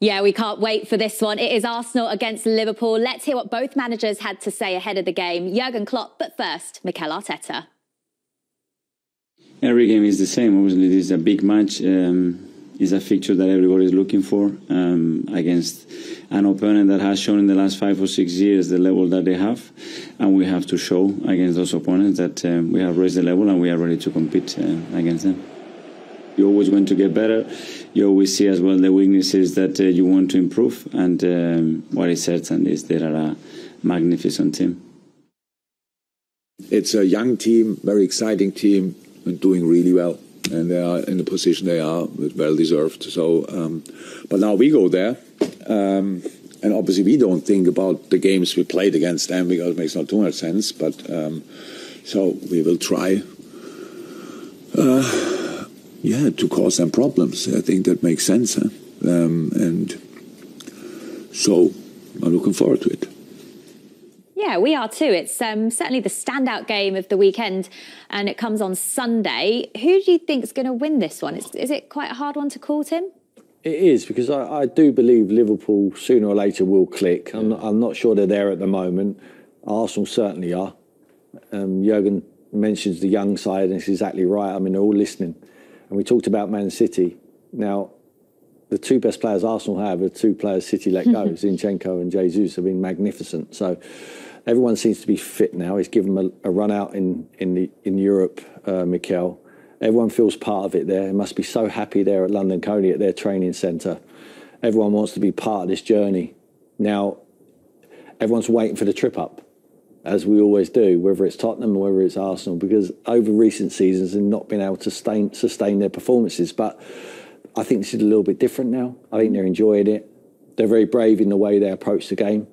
Yeah, we can't wait for this one. It is Arsenal against Liverpool. Let's hear what both managers had to say ahead of the game. Jurgen Klopp, but first, Mikel Arteta. Every game is the same. Obviously, this is a big match. It's a fixture that everybody is looking for against an opponent that has shown in the last 5 or 6 years the level that they have. And we have to show against those opponents that we have raised the level and we are ready to compete against them. You always want to get better. You always see as well the weaknesses that you want to improve. And what is certain is they are a magnificent team. It's a young team, very exciting team, and doing really well. And they are in the position they are, well deserved. So, but now we go there. And obviously we don't think about the games we played against them because it makes not too much sense. But so we will try. To cause them problems. I think that makes sense. Huh? And so I'm looking forward to it. Yeah, we are too. It's certainly the standout game of the weekend and it comes on Sunday. Who do you think is going to win this one? Is it quite a hard one to call, Tim? It is, because I do believe Liverpool sooner or later will click. I'm not sure they're there at the moment. Arsenal certainly are. Jurgen mentions the young side and it's exactly right. I mean, they're all listening. And we talked about Man City. Now, the two best players Arsenal have are two players City let go. Zinchenko and Jesus have been magnificent. So everyone seems to be fit now. He's given them a run out in Europe, Mikel. Everyone feels part of it there. They must be so happy there at London Coney at their training centre. Everyone wants to be part of this journey. Now, everyone's waiting for the trip up, as we always do, whether it's Tottenham or whether it's Arsenal, because over recent seasons they've not been able to sustain their performances. But I think this is a little bit different now. I think they're enjoying it. They're very brave in the way they approach the game.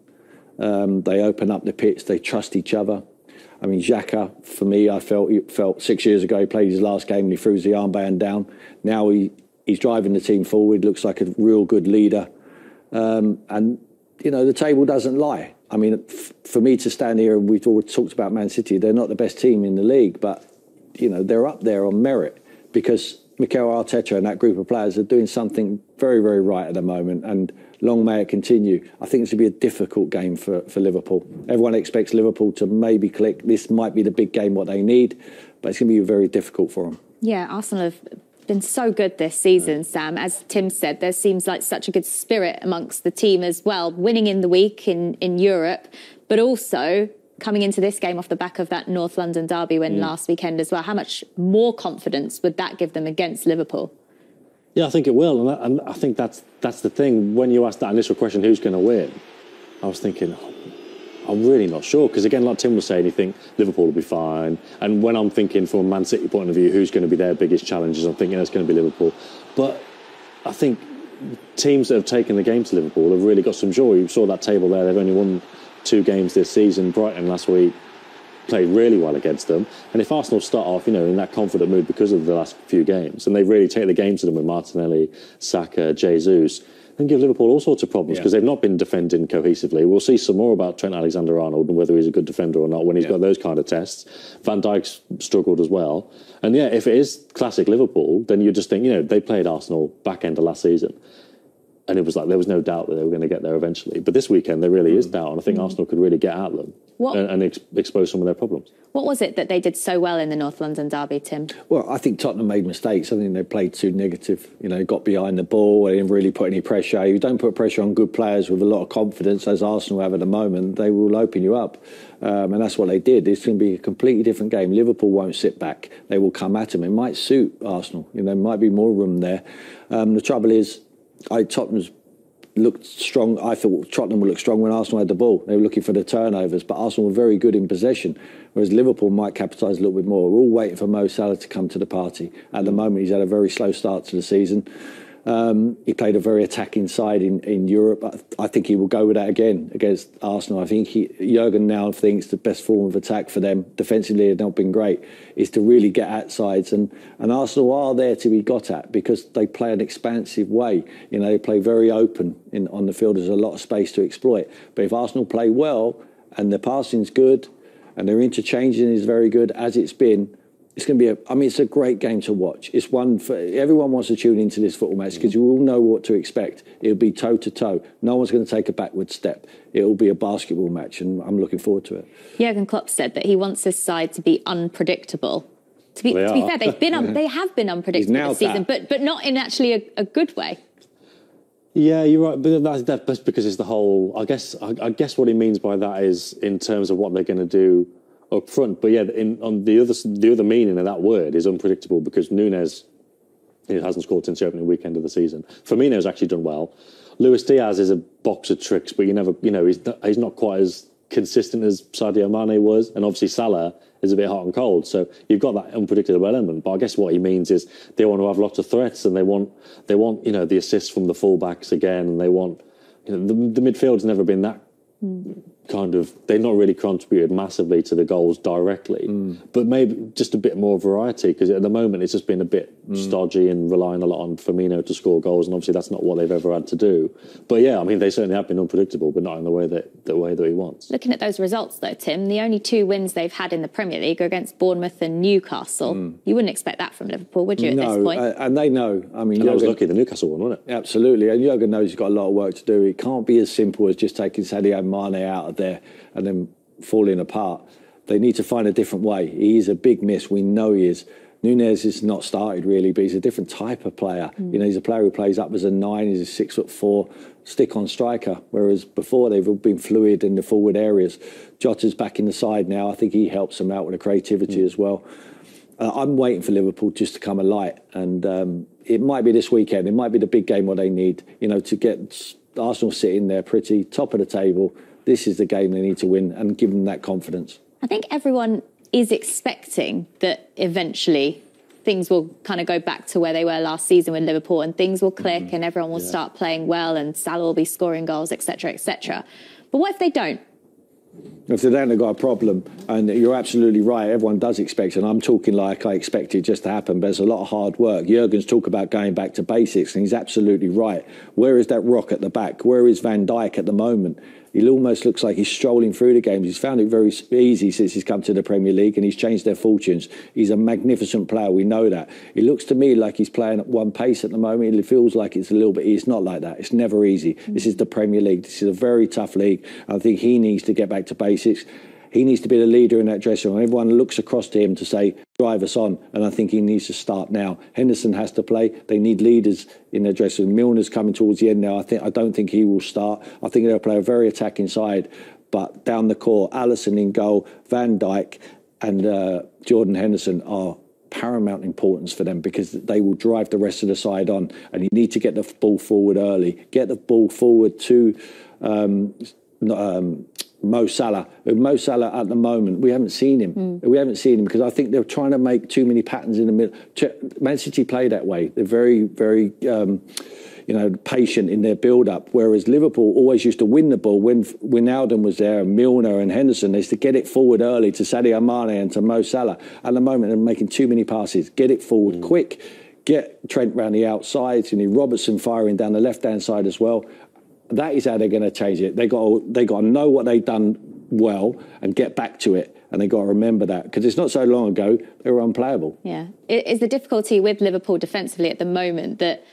They open up the pitch. They trust each other. I mean, Xhaka, for me, I felt 6 years ago he played his last game and he threw the armband down. Now he's driving the team forward, looks like a real good leader. And, you know, the table doesn't lie. I mean, for me to stand here, and we've always talked about Man City, they're not the best team in the league, but, you know, they're up there on merit because Mikel Arteta and that group of players are doing something very, very right at the moment, and long may it continue. I think it's going to be a difficult game for Liverpool. Everyone expects Liverpool to maybe click. This might be the big game, what they need, but it's going to be very difficult for them. Yeah, Arsenal have been so good this season, Sam. As Tim said, there seems like such a good spirit amongst the team as well, winning in the week in Europe, but also coming into this game off the back of that North London derby win last weekend as well. How much more confidence would that give them against Liverpool? Yeah, I think it will. And I think that's the thing. When you asked that initial question, who's going to win? I was thinking, I'm really not sure. Because again, like Tim was saying, you think Liverpool will be fine. And when I'm thinking from a Man City point of view, who's going to be their biggest challenges, I'm thinking it's going to be Liverpool. But I think teams that have taken the game to Liverpool have really got some joy. You saw that table there. They've only won 2 games this season. Brighton last week played really well against them. And if Arsenal start off, you know, in that confident mood because of the last few games, and they really take the game to them with Martinelli, Saka, Jesus, then give Liverpool all sorts of problems because they've not been defending cohesively. We'll see some more about Trent Alexander-Arnold and whether he's a good defender or not when he's got those kind of tests. Van Dijk's struggled as well. And yeah, if it is classic Liverpool, then you just think, you know, they played Arsenal back end of last season. And it was like there was no doubt that they were going to get there eventually. But this weekend, there really is doubt. And I think Arsenal could really get at them and expose some of their problems. What was it that they did so well in the North London derby, Tim? Well, I think Tottenham made mistakes. I think they played too negative. You know, got behind the ball. They didn't really put any pressure. You don't put pressure on good players with a lot of confidence, as Arsenal have at the moment, they will open you up. And that's what they did. It's going to be a completely different game. Liverpool won't sit back. They will come at them. It might suit Arsenal. You know, there might be more room there. The trouble is, Tottenham's looked strong. I thought Tottenham would look strong when Arsenal had the ball. They were looking for the turnovers, but Arsenal were very good in possession, whereas Liverpool might capitalise a little bit more. We're all waiting for Mo Salah to come to the party. At the moment, he's had a very slow start to the season. He played a very attacking side in Europe. I think he will go with that again against Arsenal. I think Jurgen now thinks the best form of attack for them, defensively they've not been great, is to really get at sides. And Arsenal are there to be got at because they play an expansive way. You know, they play very open on the field. There's a lot of space to exploit. But if Arsenal play well and their passing's good and their interchanging is very good, as it's been, It's going to be it's a great game to watch. It's one for everyone wants to tune into this football match because you all know what to expect. It'll be toe to toe. No one's going to take a backward step. It'll be a basketball match, and I'm looking forward to it. Jurgen Klopp said that he wants his side to be unpredictable. To be fair, they have been unpredictable this season, but not in actually a good way. Yeah, you're right, but that's because it's the whole. I guess what he means by that is in terms of what they're going to do up front. But yeah, on the other meaning of that word is unpredictable because Núñez hasn't scored since the opening weekend of the season. Firmino's actually done well. Luis Diaz is a box of tricks, but he's not quite as consistent as Sadio Mane was, and obviously Salah is a bit hot and cold. So you've got that unpredictable element. But I guess what he means is they want to have lots of threats, and they want the assists from the fullbacks again, and they want the midfield's never been that kind of. They've not really contributed massively to the goals directly, but maybe just a bit more variety because at the moment it's just been a bit stodgy and relying a lot on Firmino to score goals, and obviously that's not what they've ever had to do. But yeah, I mean they certainly have been unpredictable, but not in the way that he wants. Looking at those results though, Tim, the only 2 wins they've had in the Premier League are against Bournemouth and Newcastle. You wouldn't expect that from Liverpool, would you? At this point, and they know. I mean, and I was lucky the Newcastle one, wasn't it? Absolutely, and Jurgen knows he's got a lot of work to do. It can't be as simple as just taking Sadio Mane out of there and then falling apart. They need to find a different way. He's a big miss. We know he is. Núñez is not started really, but he's a different type of player. He's a player who plays up as a 9. He's a 6'4" stick-on striker, whereas before they've all been fluid in the forward areas. Jota's back in the side now. I think he helps them out with the creativity as well. I'm waiting for Liverpool just to come alight, and it might be this weekend. It might be the big game what they need, to get Arsenal sitting there pretty top of the table. This is the game they need to win and give them that confidence. I think everyone is expecting that eventually things will kind of go back to where they were last season with Liverpool, and things will click and everyone will start playing well and Salah will be scoring goals, etc., etc. But what if they don't? If they don't, they've got a problem. And you're absolutely right. Everyone does expect, and I'm talking like I expect it just to happen, but there's a lot of hard work. Jurgen's talk about going back to basics, and he's absolutely right. Where is that rock at the back? Where is Van Dijk at the moment? He almost looks like he's strolling through the games. He's found it very easy since he's come to the Premier League, and he's changed their fortunes. He's a magnificent player. We know that. It looks to me like he's playing at one pace at the moment. It feels like it's a little bit. It's not like that. It's never easy. This is the Premier League. This is a very tough league. I think he needs to get back to basics. He needs to be the leader in that dressing room. Everyone looks across to him to say, drive us on. And I think he needs to start now. Henderson has to play. They need leaders in their dressing room. Milner's coming towards the end now. I don't think he will start. I think they'll play a very attacking side. But down the core, Alisson in goal, Van Dijk and Jordan Henderson are paramount importance for them because they will drive the rest of the side on. And you need to get the ball forward early. Get the ball forward to Mo Salah. Mo Salah at the moment, we haven't seen him. We haven't seen him because I think they're trying to make too many patterns in the middle. Man City play that way. They're very, very, patient in their build-up. Whereas Liverpool always used to win the ball when Wijnaldum was there, and Milner and Henderson. They used to get it forward early to Sadio Mane and to Mo Salah. At the moment, they're making too many passes. Get it forward quick. Get Trent round the outsides. You need Robertson firing down the left-hand side as well. That is how they're going to change it. They got to know what they've done well and get back to it. And they got to remember that because it's not so long ago they were unplayable. Yeah, is the difficulty with Liverpool defensively at the moment that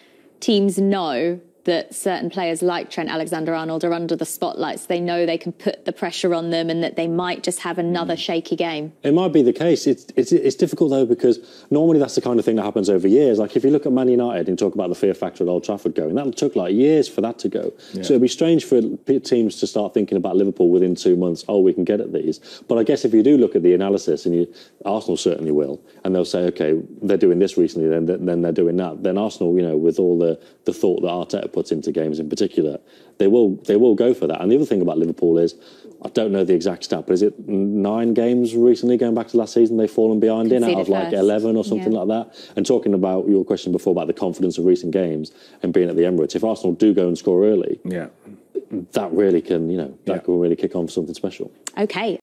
teams know that certain players like Trent Alexander-Arnold are under the spotlights. They know they can put the pressure on them and that they might just have another shaky game. It might be the case. It's difficult, though, because normally that's the kind of thing that happens over years. Like, if you look at Man United and talk about the fear factor at Old Trafford going, that took, years for that to go. Yeah. So it'd be strange for teams to start thinking about Liverpool within 2 months, we can get at these. But I guess if you do look at the analysis, and Arsenal certainly will, and they'll say, OK, they're doing this recently, then they're doing that. Then Arsenal, with all the thought that Arteta puts into games in particular, they will go for that. And the other thing about Liverpool is, I don't know the exact stat, but is it 9 games recently going back to last season they've fallen behind in out of 11 or something like that? And talking about your question before about the confidence of recent games and being at the Emirates, if Arsenal do go and score early, that really can, can really kick on for something special. Okay.